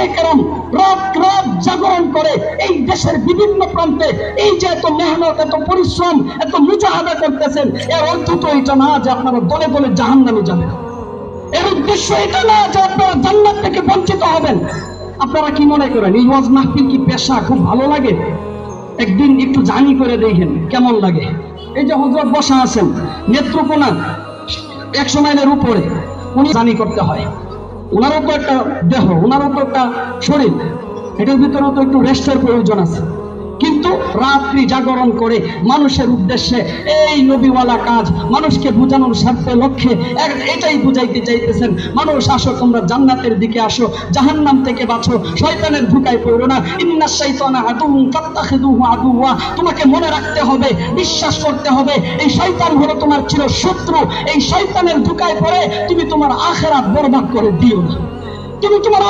উলামায়ে কেরাম রাত রাত জাগরণ করে এই দেশের বিভিন্ন প্রান্তে এই যে এত মেহনত, এত পরিশ্রম, এত মুজাহাদা করতেছেন, এর অর্থ তো এটা না যে আপনারা দলে দলে জাহান্নামে যাবেন। এর উদ্দেশ্য এটা না যে আপনারা জান্নাত থেকে বঞ্চিত হবেন। আপনারা কি মনে করেন এই ওয়াজ মাহফিল কি পেশা খুব ভালো লাগে? একদিন একটু জানি করে দেখেন কেমন লাগে। এই যে হযরত বসা আছেন নেত্রকোনা 100 মাইলের উপরে, উনি জানি করতে হয়। ওনারও তো একটা দেহ, ওনারও তো একটা শরীর, এটার ভিতরেও তো একটু রেস্টের প্রয়োজন আছে। কিন্তু রাত্রি জাগরণ করে মানুষের উদ্দেশ্যে এই নবীওয়ালা কাজ, মানুষকে বোঝানোর স্বার্থে লক্ষ্যে এটাই বুঝাইতে চাইতেছেন, মানুষ আসো তোমরা জান্নাতের দিকে আসো, জাহান্নাম থেকে বাঁচো, শয়তানের ধোঁকায় পড়ো না। ইন্নাশ শাইতানা আদুউন ফাত্তাখিযুহু আদুওয়া। তোমাকে মনে রাখতে হবে, বিশ্বাস করতে হবে, এই শয়তান হলো তোমার চিরশত্রু। এই শয়তানের ধোঁকায় পড়ে তুমি তোমার আখিরাত বরবাদ করে দিও না। তুমি তোমার